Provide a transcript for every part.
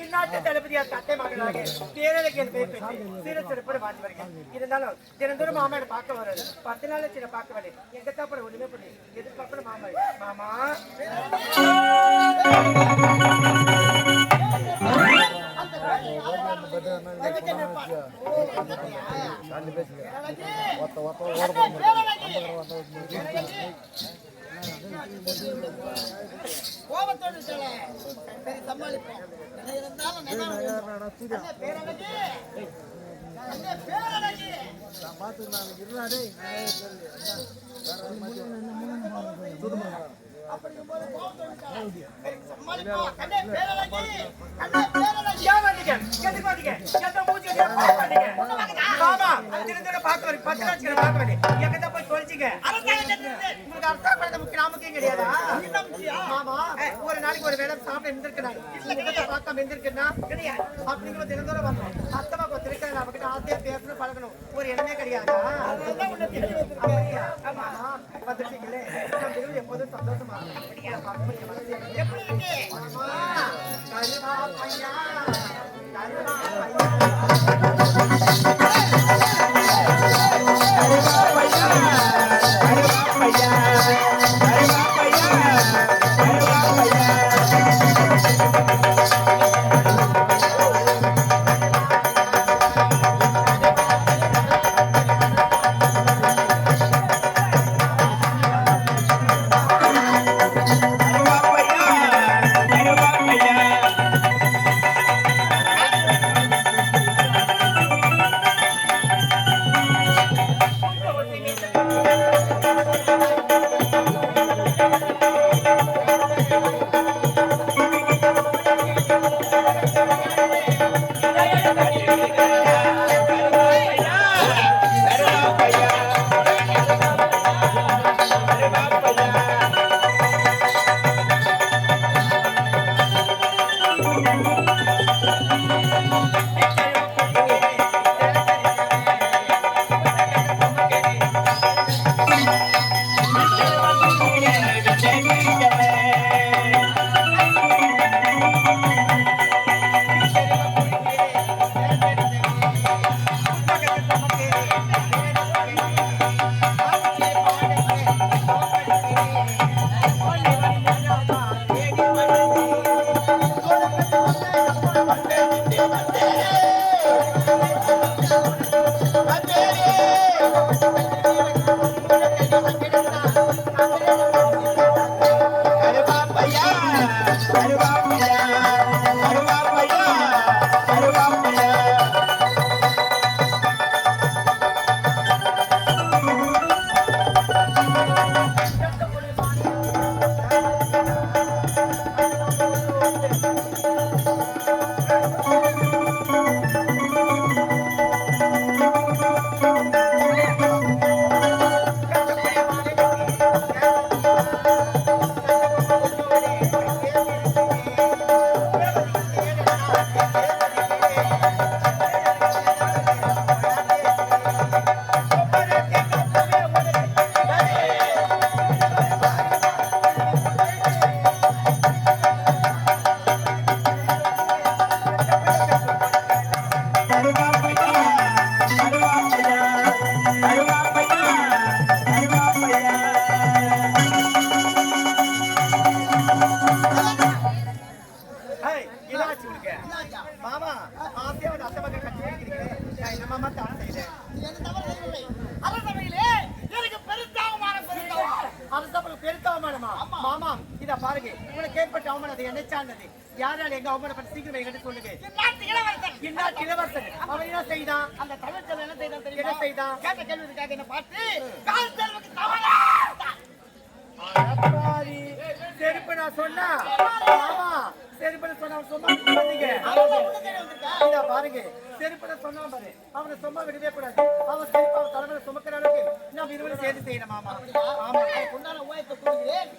இந்நாட்டு தளபதியார் தட்டை மகனாக பேரழகிய பெயர் பெற்று சிறு சிறப்போடு வாழ்ந்து வருகிறேன். இருந்தாலும் தினந்தோறும் மாமாவை பார்க்க வர்றது 10 நாள் சில பார்க்க வரேன். எங்க தாப்பட ஒண்ணுமே பண்ணி எதிர்பார்க்கணும் மாமா. மாமா கோபத்தோடு சரி சமாளிப்போம். ஒரு நாளைக்கு ஒரு வேலை சாப்பிட அப்படிங்கிற தினந்தோறும் வரணும். அத்தமா திருக்க நம்மகிட்ட ஆசையா பேசணும் பழகணும் ஒரு எண்ணமே கிடையாது. எப்போதும் சந்தோஷமா யாரால எங்க அவமானப்பட்ட சீக்கிரம் என்கிட்ட சொல்லுங்க. இளவரசன் அவன் என்ன செய்தான்? அந்த தமிழ் செல்வன் என்ன செய்தான் தெரியுமா? என்ன செய்தான்? கேட்ட கேள்விக்காக என்ன பார்த்து கால் செல்வக்கு தவறா செருப்பு நான் சொன்னா ஆமா செருப்பு சொன்ன சொன்னா பாருங்க செருப்பு சொன்னா பாரு அவனை சும்மா விடவே கூடாது. அவன் செருப்பு அவன் தலைமையில சுமக்கிற அளவுக்கு நம்ம இருவரும் சேர்ந்து செய்யணும். மாமா ஆமா உண்டான உயரத்தை கொடுக்கிறேன்.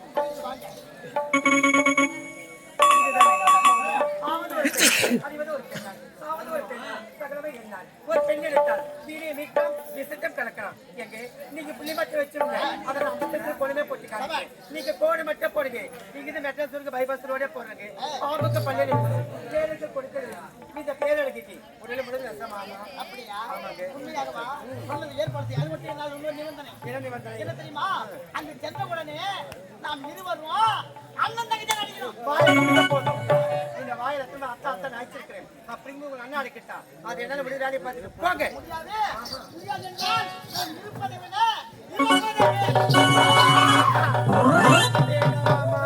ஒரு பெண் எடுத்தால் வீடியோ நீக்கம் விசிட்டம் கலக்கலாம் எங்க நீங்க புள்ளி மட்டும் வச்சிருங்க அதை நம்ம கொழுமே போட்டுக்காங்க நீங்க கோடு மட்டும் போடுங்க நீங்க இது மெட்ராஸ் பைபாஸ் ரோடே போடுறீங்க அவங்க பள்ளியில பேருக்கு கொடுக்குறது இந்த பேர் எழுதிட்டு உடனே முடிஞ்ச ரசமாமா அப்படியா? ஆமாங்க. உண்மையாகவா? சொன்னது ஏற்படுத்தி அது மட்டும் என்னால் இன்னொரு நிபந்தனை. என்ன தெரியுமா? அங்கு சென்ற உடனே நாம் இருவரும் அண்ணன் தங்கச்சி நடிக்கிறோம். இந்த வாயில துணி அத்தா அத்தா நடிச்சிருக்கிறேன் அப்படிங்க உங்க அண்ணா அடிக்கிட்டா அது என்ன முடியாது பார்த்துட்டு போங்க முடியாது. முடியாது என்றால் நாம் இருப்பதை விட இருப்பதை மாமா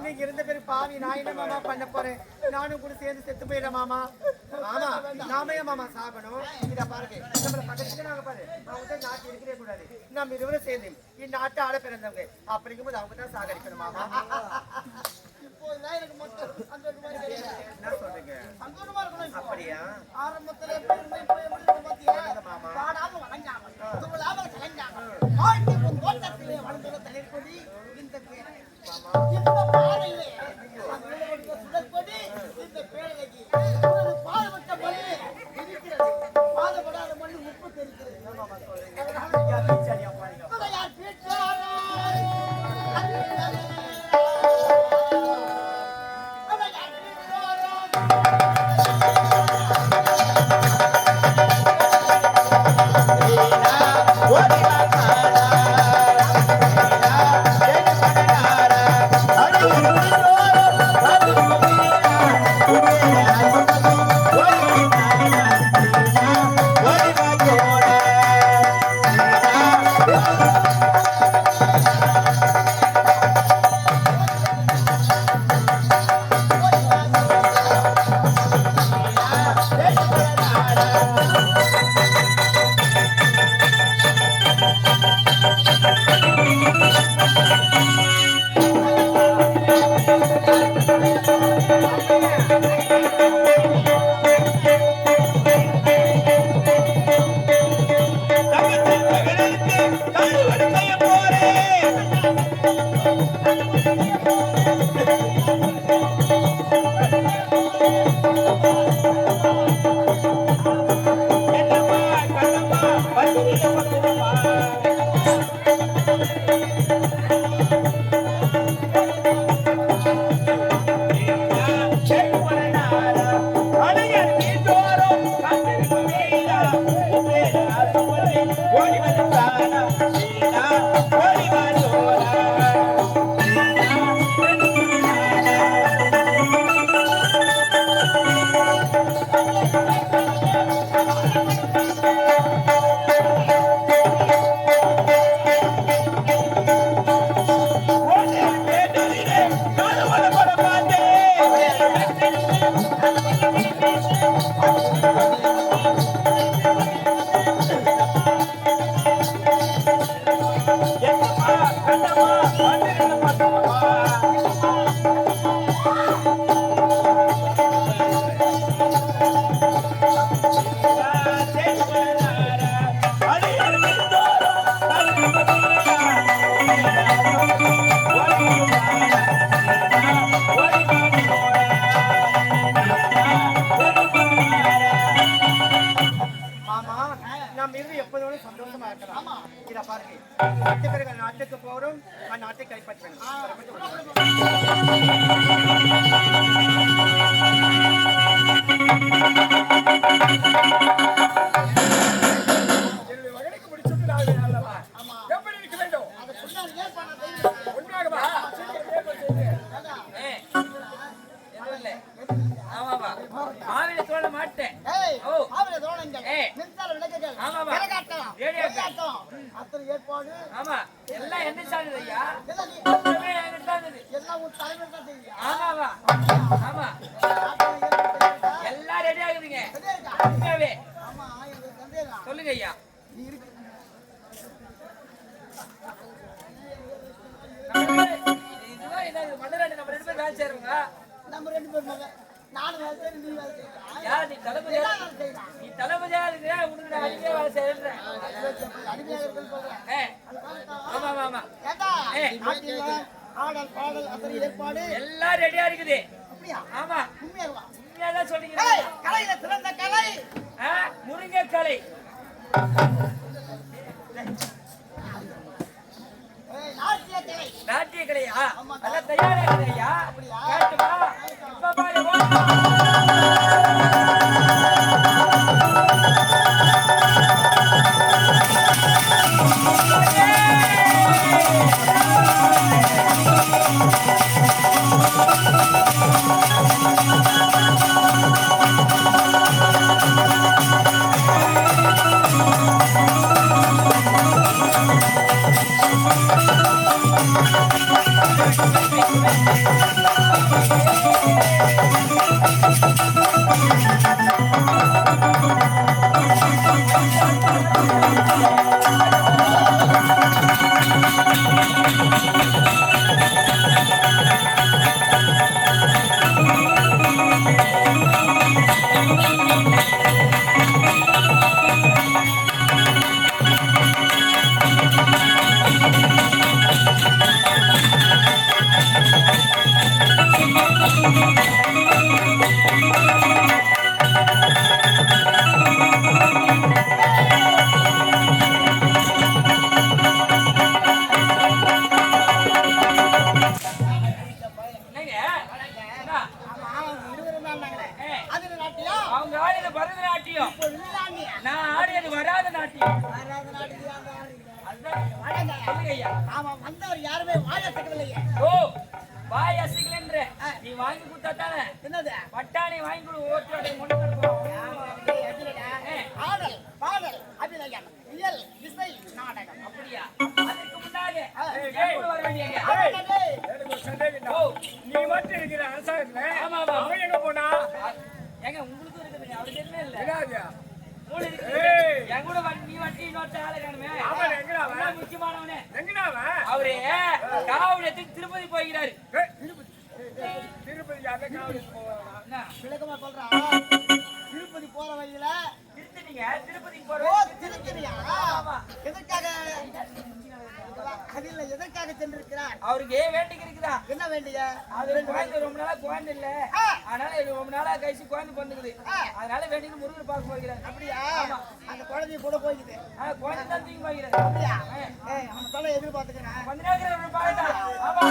நீங்க இருந்த பேரு பாவி நான் என்ன மாமா பண்ண போறேன் நானும் கூட சேர்ந்து செத்து போயிட மாமா மாமா நாமே மாமா சாகணும் இத பாருங்க நம்மள பக்கத்துக்கு நாங்க பாரு அவங்க தான் நாட்டு இருக்கவே கூடாது நம்ம இருவரும் சேர்ந்து இந்த நாட்டு ஆள பிறந்தவங்க அப்படிங்கும்போது அவங்க தான் சாகடிக்கணும் மாமா இப்போதான் எனக்கு மொத்தம் சந்தோஷமா இருக்கு. என்ன சொல்றீங்க சந்தோஷமா இருக்கணும் இப்போ. அப்படியா ஆரம்பத்துல எப்படி இருந்தோம், இப்போ எப்படி இருக்கோம் பாத்தியா? மாமா. பாடாம வணங்காம, துவளாம கலங்காம, வாழ்க்கை உன் தோட்டத்திலே வளர்ந்துள்ள தலைப்பொடி இந்த பேரை. இந்த பாறையிலே நான் விளையாடுகிற சுடற்பொடி இந்த பேரழகி. ஒரு பாடுபட்ட மண்ணு இருக்கிறது. பாடுபடாத மண்ணு உப்பு தெரிக்கிறது. இவங்க யார் பேச்சாரோ? சந்தோஷமா இருக்கலாம் இத பாருங்க நாட்டுக்கு போறோம் நாட்டை கைப்பற்றணும் சொல்லுங்க ஐயா நம்ம ரெண்டு பேரும் மகன் நானும் வேலை செய்யறேன் நீ வேலை செய்யறேன் யார் நீ தளபதியா நீ தளபதியா இருக்கிற உனக்கு நான் அடிமையா வேலை செய்யறேன் அடிமையாக இருக்குன்னு சொல்றேன் ஆமா ஆமா ஏண்டா ஆடல் பாடல் அத்தனை ஏற்பாடு எல்லாம் ரெடியா இருக்குது அப்படியா ஆமா உண்மையாவா உண்மையாதான் சொல்றீங்க கலையில சிறந்த கலை முருங்கை கலை நாட்டிய கலையா நல்ல தயாரா கலையா கேட்டுமா இப்ப பாரு அவங்க ஆடியது பரதநாட்டியம் நான் ஆடியது வராத நாட்டியம் யாருமே வாழத்தக்கவில்லையே ஓ வாய் அசிக்கலன்ற நீ வாங்கி கொடுத்தா தானே என்னது பட்டாணி வாங்கி கொடு ஓட்டு முன்னெடுப்போம் ஆடல் பாடல் அபிநயம் இயல் இசை நாடகம் அப்படியா அதுக்கு முன்னாடி வர வேண்டிய நீ மட்டும் இருக்கிற அரசாங்கத்துல ஆமா ஆமா அவன் எங்க போனா ஏங்க உங்களுக்கு இருக்குது அவருக்கு என்ன இல்ல என்னது மூளை இருக்கு என் கூட நீ வண்டி இன்னொரு ஆளை காணுமே அவன் எங்கடா அவன் முக்கியமானவனே எங்கடா அவன் அவரே காவடியத்துக்கு திருப்பதி போகிறாரு திருப்பதி யாரே காவடி போவானா என்ன விளக்கமா சொல்றான் திருப்பதி போற வழியில திருத்தணிங்க திருப்பதிக்கு ஓ போறோம் திருக்கிறியா எதற்காக அதில் எதற்காக சென்றிருக்கிறார் அவருக்கு வேண்டிக்கு இருக்குதா என்ன வேண்டிய அது குழந்தை ரொம்ப நாளா குழந்தை இல்ல அதனால ரொம்ப நாளா கழிச்சு குழந்தை பிறந்துக்குது அதனால வேண்டிக்கு முருகர் பார்க்க போகிறார் அப்படியா அந்த குழந்தைய கூட போய்க்குது குழந்தை தான் தூக்கி போகிறார் அப்படியா அவன் தொலை எதிர்பார்த்துக்கிறேன் கொஞ்ச நேரம் பாருங்க ஆமா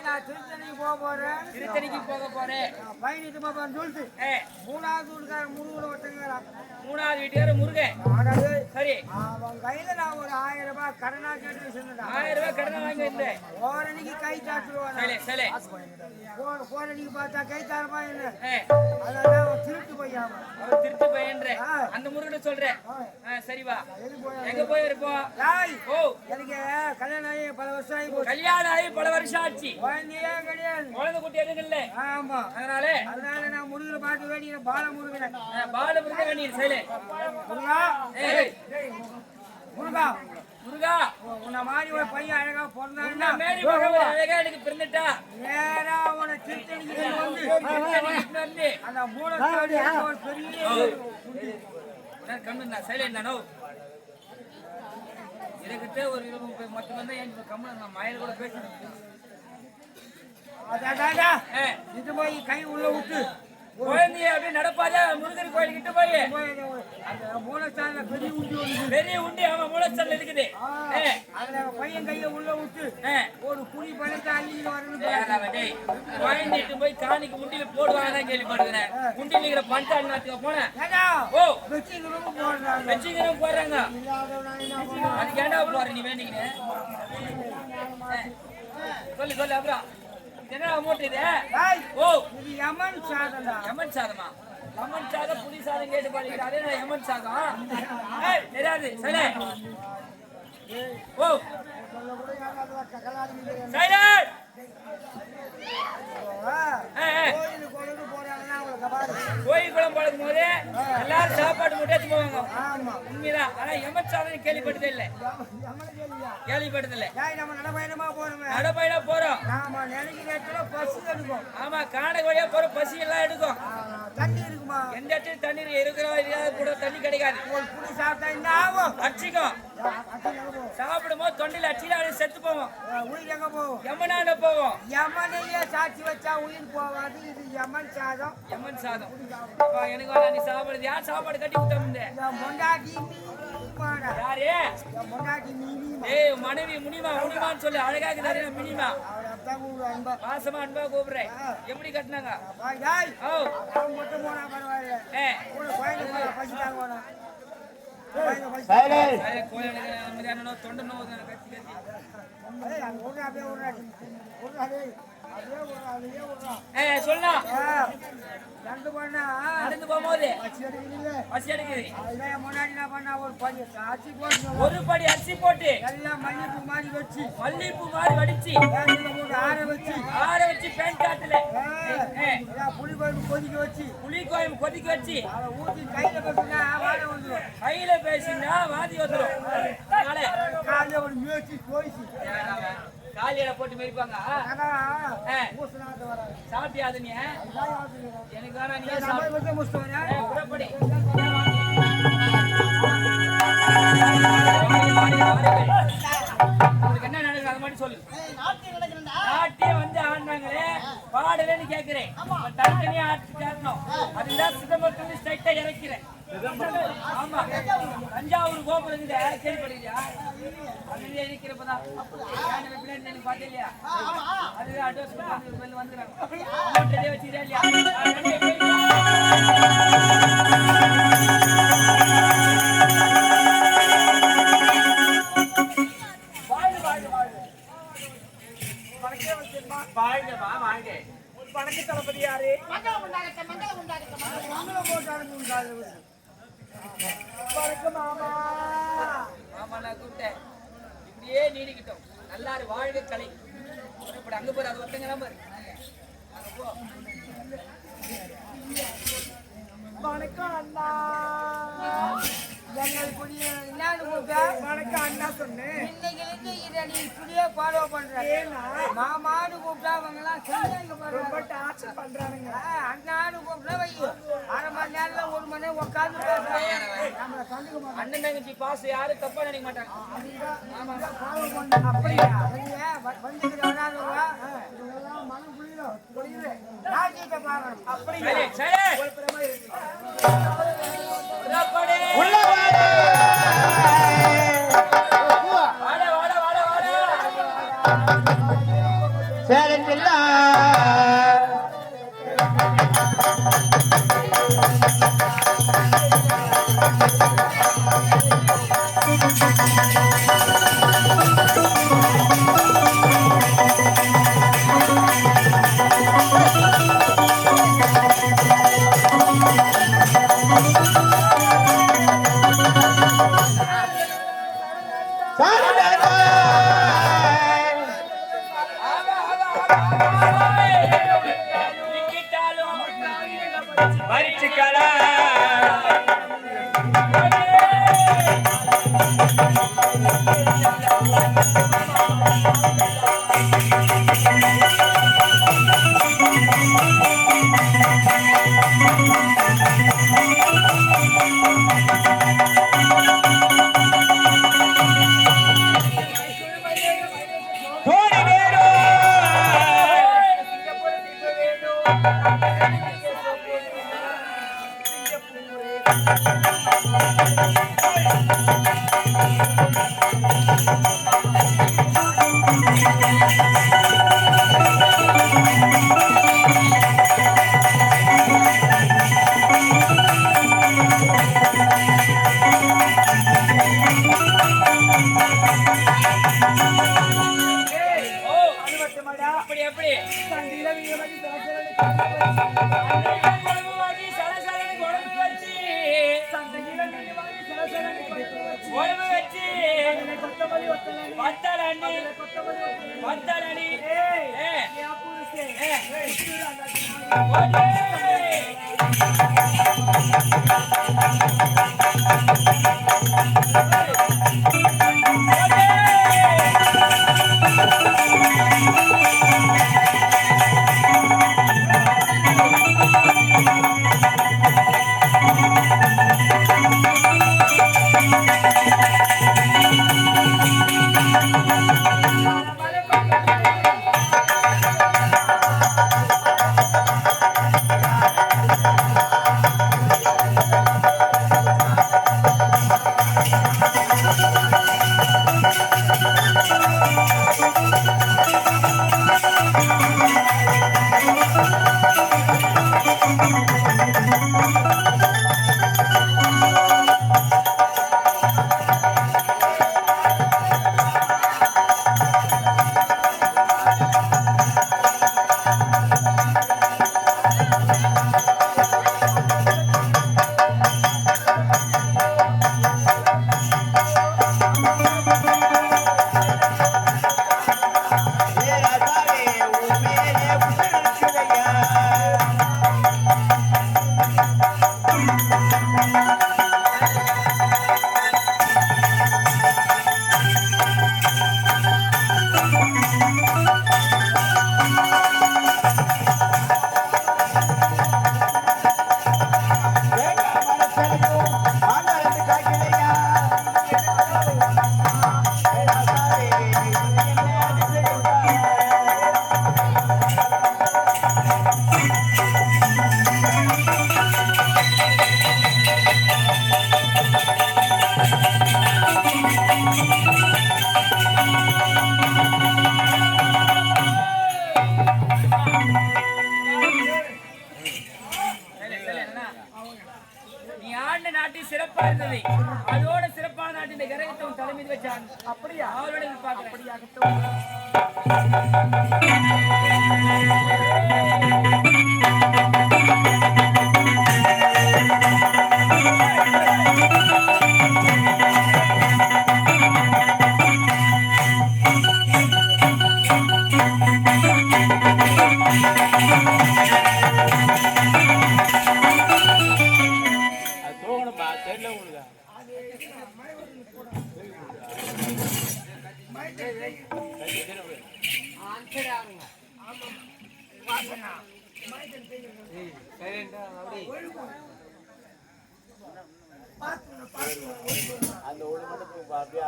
நான் திருத்தணிக்கு போக போறேன். திருத்தணிக்கு போக போறேன். பயணிட்டு போறேன் சொல்லிட்டு மூணாவது வீட்டுக்காரன் முருகன் ஒருத்தங்க. மூணாவது வீட்டுக்காரர் முருகன். சரி. அவன் கையில நான் ஒரு 1000 ரூபாய் கடனா கேட்டு வச்சிருந்தேன். 1000 ரூபாய் கடனை வாங்கி இருந்தேன். போறனிக்கு கை தாட்டுருவான். போறனிக்கு பார்த்தா கை தாரமா என்ன? அதான் அவன் திருட்டு பையன். அவர் திருட்டு பையன்ற அந்த முருகனை சொல்றேன். சரிவா. எங்க போய் இருப்போம்? ஓ எனக்கு கல்யாணம் ஆகி பல வருஷம் ஆகி போச்சு. கல்யாணம் ஆகி பல வருஷம் ஆச்சு. குழந்தையே கிடையாது. குழந்தை குட்டி எதுவும் இல்லை. ஆமா. அதனால நான் முருகனை பார்த்து வேண்டிய பாலமுருகனை. பாலமுருகன் வேண்டிய செயலே. முருகா முருகா முருகா உன்னை மாதிரி ஒரு பையன் அழகா பிறந்தாங்கன்னா மேரி மகன் அழகா எனக்கு பிறந்துட்டா நேரா உன திருத்தணிக்கு வந்து அந்த மூலத்தாடி ஒரு பெரிய கம்மி செயலே நானோ இதுகிட்ட ஒரு 20-30 மட்டும் தான் என் கம்மன் நான் மயில் கூட பேசினேன். இது போய் கை உள்ள விட்டு குழந்தைய அப்படியே நடப்பாத முருகன் கோயில் கிட்ட போய் மூலஸ்தான பெரிய உண்டி அவன் மூலஸ்தான்ல இருக்குது. அதுல பையன் கைய உள்ள விட்டு ஒரு குழி பழத்தை அள்ளிட்டு வரணும். குழந்தைட்டு போய் காணிக்கு உண்டியில போடுவாங்க கேள்விப்படுகிறேன். உண்டியில இருக்கிற பண்ட அண்ணாத்துக்கு போனேன். ஓ வச்சுக்கிறோம் போடுறாங்க. அதுக்கு ஏண்டா போற நீ வேண்டிக்கிறேன் சொல்லு சொல்லு. அப்புறம் என்ன அமௌண்ட் இது? ஓ இது யமன் சாதம். யமன் சாதமா? யமன் சாதம் புளி சாதம் கேட்டு பாருங்க. அதே யமன் சாதம் தெரியாது. சரி. ஓ சைலண்ட். கோயில் குளம் பழகும் போது எல்லாரும் சாப்பாடு மட்டும் எடுத்து போவாங்க. உண்மைதான். ஆனா யமன் சாதம் கேள்விப்பட்டதே இல்லை. கேள்விப்பட்டதில்லை. நம்ம நடப்பயணமா போறோம். நடப்பயணமா போறோம். நாம நினைக்கிற இடத்துல பசி எடுக்கும். ஆமா காண வழியா போற பசி எல்லாம் எடுக்கும். தண்ணி இருக்குமா? எந்த இடத்துல தண்ணீர் இருக்கிற கூட தண்ணி கிடைக்காது. ஒரு புளி சாப்பிட்டா என்ன ஆகும்? அடிச்சிக்கும். சாப்பிடும் போது தொண்டையில அடிச்சுட்டு அப்படியே செத்து போவோம். உயிர் எங்க போவோம்? யமனால போவோம். யமனையே சாட்சி வச்சா உயிர் போவாது. இது யமன் சாதம். யமன் சாதம். எனக்கு வேணா நீ சாப்பிடுறது. யார் சாப்பாடு கட்டி கொடுத்தா? பொண்டாட்டி யாரு? பொண்டாட்டி ஏய் மனைவி முனிமான்னு சொல்லி அழகாக்கு தரேன். மினிமா பாசமா அன்பா கூப்பிடுறேன். எப்படி கட்டினாங்க? மட்டும் போனா பரவாயில்ல. பசிட்டாங்க தொண்டை நோவு கத்தி சொல்லா நடந்து போகும்போது பசி எடுக்குது. ஒரு படி அரிசி போட்டு மல்லிப்பூ மாதிரி வச்சு வடிச்சு ஆற வச்சு பேன் காட்டுல புளி குழம்பு கொதிக்க வச்சு ஊத்தி கையில பேசினா வாதி வந்துடும். காலையில ஒரு முயற்சி போயிச்சு காலியில போட்டு மேய்ப்பாங்க. சாப்பிட்டியா அது? நீ எனக்கு வேணா நீ புறப்படி. உங்களுக்கு என்ன நடக்குது அது மாதிரி சொல்லு. நாட்டியம் வந்து ஆடினாங்களே பாடலன்னு கேட்கிறேன். தனித்தனியா ஆடணும். அதுதான் சிதம்பரத்துல ஸ்ட்ரைட்டா இறக்கிறேன். ஆமா தஞ்சாவூர் கோபுரம் கேள்விப்படுறியா? அதுல இருக்கிறப்பதான் பின்னாடி பார்த்தே இல்லையா? அதுதான் அட்வான்ஸ் வந்துடுறாங்க. வச்சுக்கிறேன் இல்லையா? வணக்க தளபதி யாரு? மாமா நான் கூப்பிட்டேன். இப்படியே நீடிக்கிட்டோம். நல்லாரு வாழ்க கலை. அங்க போற அது ஒருத்தங்க தான் பாரு. வணக்கம் அண்ணா. வணக்கம் அண்ணா சொன்னேன். இன்னைக்கு இதை நீ இப்படியே ஃபாலோ பண்றேன். மாமான்னு கூப்பிட்டா அவங்க எல்லாம் ரொம்ப டார்ச்சர் பண்றானுங்க. அண்ணான்னு கூப்பிட்டா வை 1/2 மணி நேரத்துல 1 மணி நேரம் உட்காந்து அண்ணன் தங்கச்சி பாச யாரும் தப்பா நினைக்க மாட்டாங்க. அப்படியா? வந்துக்கிற வராதுவா மனம் புரியுது. ராஜ்யத்தை பார்க்கணும். அப்படி சரி பிள்ளை சிறப்பா இருந்தது. அதோட சிறப்பான நாட்டு இந்த கிரகத்தை தலைமை வச்சாங்க. அப்படியா? அவரோட அப்படியாகட்டும். அந்த ஒரு மடத்துக்கு அப்படியே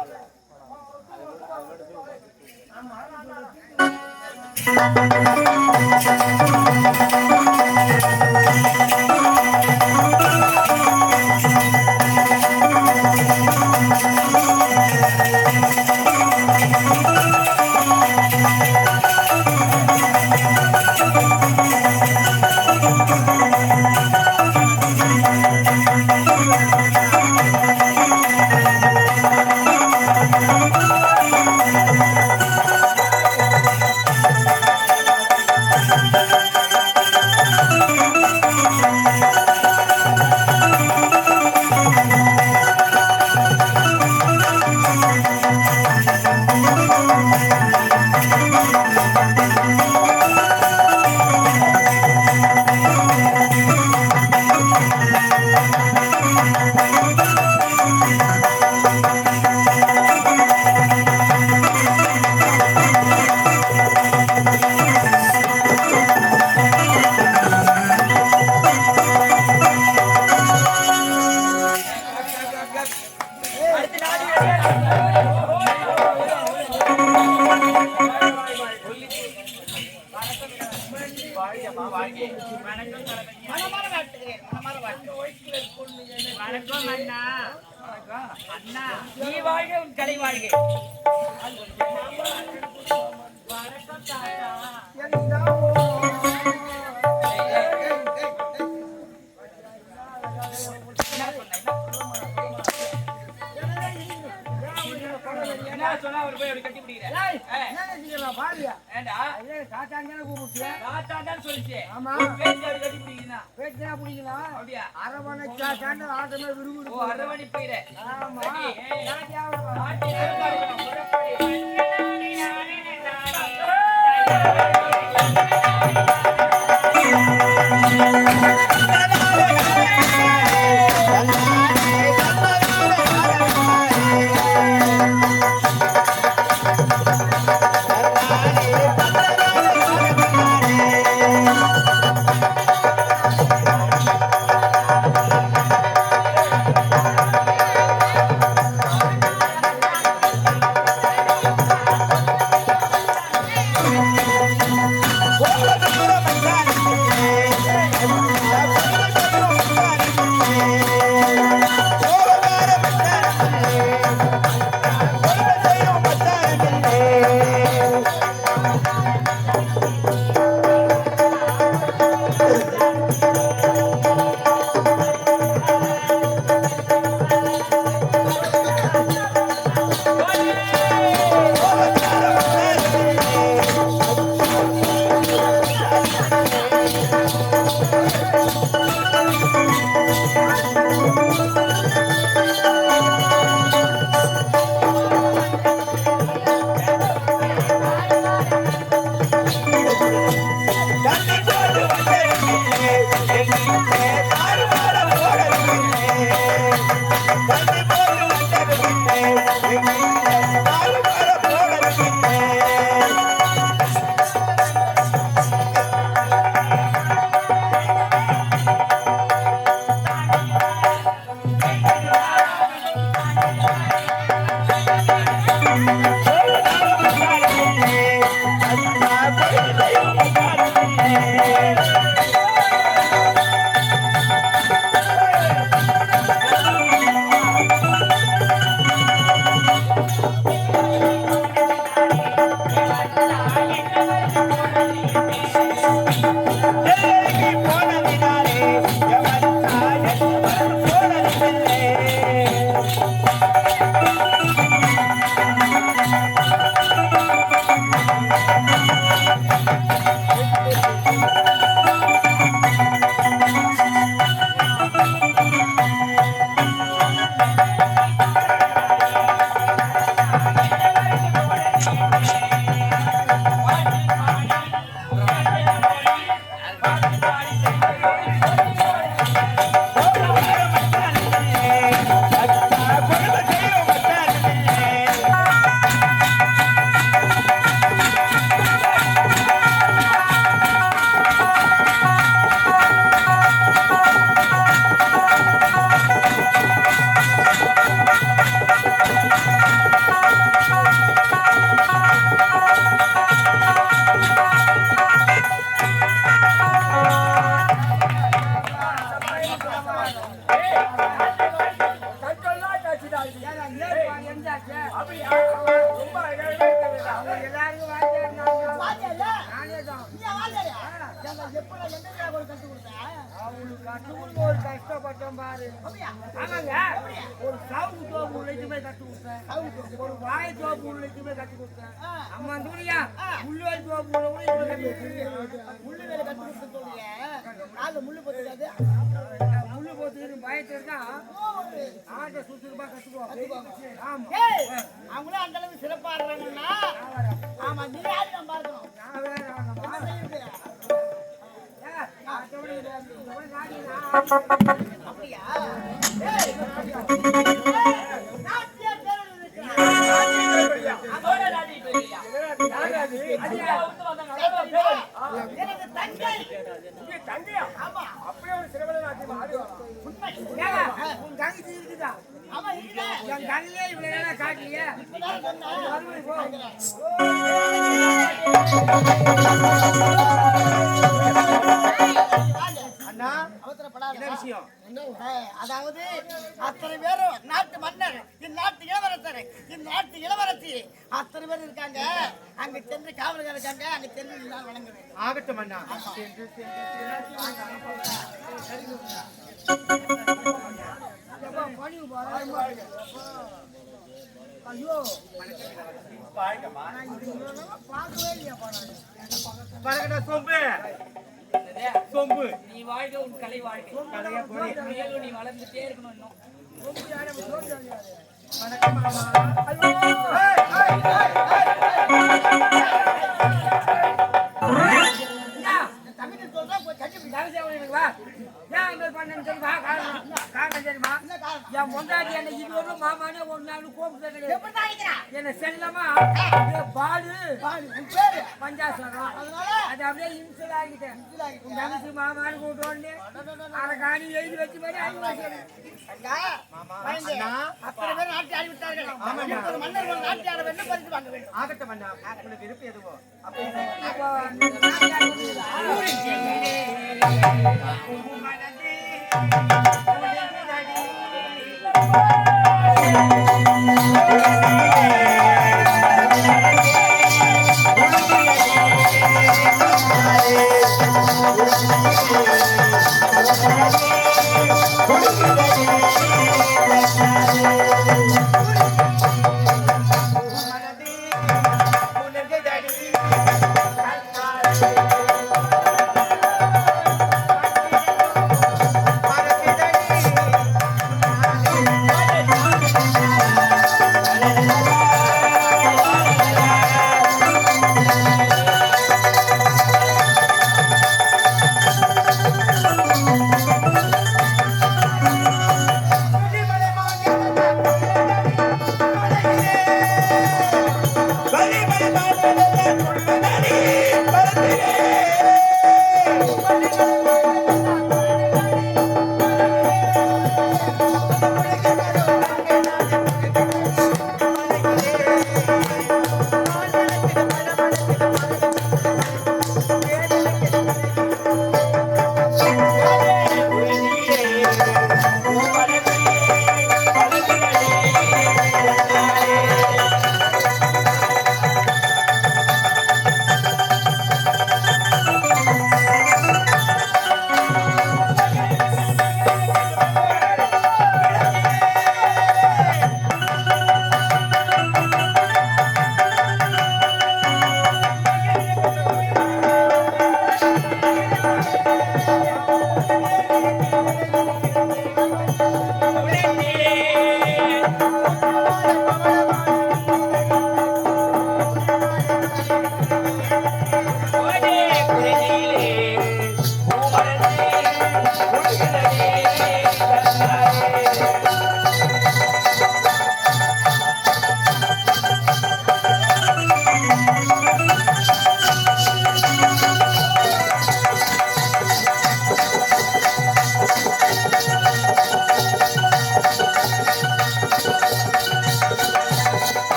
வாழ்கப்பா, வாழ்க. மனமார வாழ்த்துகிறேன், மனமார வாழ்த்துகிறேன். வணக்கம் அண்ணா. அண்ணா நீ வாழ்க, உன் கடை வாழ்க. வணக்கம் தாத்தா. என்ன சொன்னா அவர் போய் அப்படி கட்டி பிடிக்கிறேன். ஏண்டா காட்டாங்க கூப்பிட்டு தாத்தான்னு சொல்லிச்சு. ஆமா. பேச்சு அப்படி கட்டி பிடிக்கிறா. பேச்சா பிடிக்கலாம் அப்படியா? அரவணை சாட்டாண்டு ஆட்டமே விரும்புது. ஓ, அரவணை போயிரு. ஆமா. சரி, ஏய். நாட்டியாவது நாட்டி நெருப்பாடி, முழப்பாடி. கஷ்டப்பட்டோம் பாரு. ஆமாங்க, ஒரு சாவு தோப்பு உள்ளிட்டுமே கட்டு கொடுத்தேன், ஒரு வாய தோப்பு உள்ளிட்டுமே கட்டு கொடுத்தேன். அம்மா துணியா முள்ளுவாய் தோப்பு முள்ளு வேலை கட்டு கொடுத்து சொல்றீங்க. நாலு முள்ளு போட்டுக்காது, முள்ளு போட்டு பயத்துல தான் ஆட்டை சுத்தமா கட்டுக்குவோம். ஆமா, அவங்களும் அந்த அளவுக்கு சிறப்பா இருக்காங்கன்னா ஆமா, நீ யாரு நம்ம பார்க்கணும். நான் வேற அப்படியா? எனக்கு தங்கை. தங்கையா? ஆமா, அப்படியே ஒரு சிறுவனை நாட்டி ஆடுவாங்க. உண்மை. உன் தங்கச்சி இருக்குதா? ஆமா, இருக்குதே. என் கண்ணிலே இவ்வளவு நேரம் காட்டலையே. இப்பதான் சொன்னேன். மறுபடியும் போ. விஷயம்? அதாவது அத்தனை பேரும் நாட்டு மன்னர், இந்நாட்டு இளவரசர், இந்நாட்டு இளவரசி அத்தனை பேர் இருக்காங்க. அங்க சென்று காவலர்கள் இருக்காங்க. அங்க சென்று நான் வணங்குவேன். ஆகட்டும் அண்ணா. ஐயோ பரகடா சொம்பு சொம்பு நீ வாழ்க உன் கலை வாழ்க்கை. மேலும் நீ வளர்ந்துட்டே இருக்கணும் இன்னும். வணக்கம் மாமா. தம்பிட்டு சொல்றேன் போய் கட்டி வா ஏன் இந்த பண்ணேன்னு தெரியுமா? காரணம் தெரியுமா? என் பொண்டாட்டி என்னை இதுவரை மாமானே ஒரு நாள் கூப்பிட்டு எப்படி நினைக்கிறான்? என்னை செல்லமா பாலு பேரு பஞ்சாசனம் அது அப்படியே இன்சல் ஆகிட்டேன். உன் தங்கச்சி மாமான்னு கூப்பிட்டு அதை காணி எழுதி வச்சு மாதிரி அத்தனை பேர் நாட்டி ஆடி விட்டார்கள். மன்னர்கள் நாட்டி ஆட வேண்டும், பரிசு வாங்க வேண்டும். ஆகட்டும் அண்ணா. உங்களுக்கு விருப்பம் எதுவோ அப்ப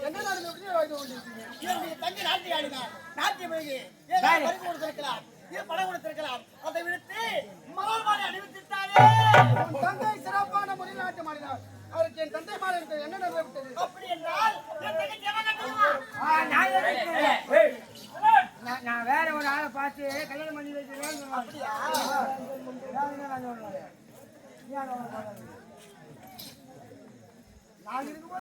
என்ன நடந்தது? இவருடைய தங்கை நாட்டிய ஆடினார். நாட்டிய பிறகு ஏதாவது பரிசு கொடுத்திருக்கலாம், இது பணம் கொடுத்திருக்கலாம். அதை விடுத்து மலர் மாலை அணிவித்திருந்தாரே. உன் தந்தை சிறப்பான முறையில் நாட்டியம் ஆடினார். அவருக்கு என் தந்தை மாலை இருக்கிறது என்ன நடந்தது? அப்படி என்றால் என் தங்கை ஜெகன் தெரியுமா? நான் எதுக்கு? நான் வேற ஒரு ஆளை பார்த்து கல்யாணம் பண்ணி வைக்கிறேன். அப்படியா? நான்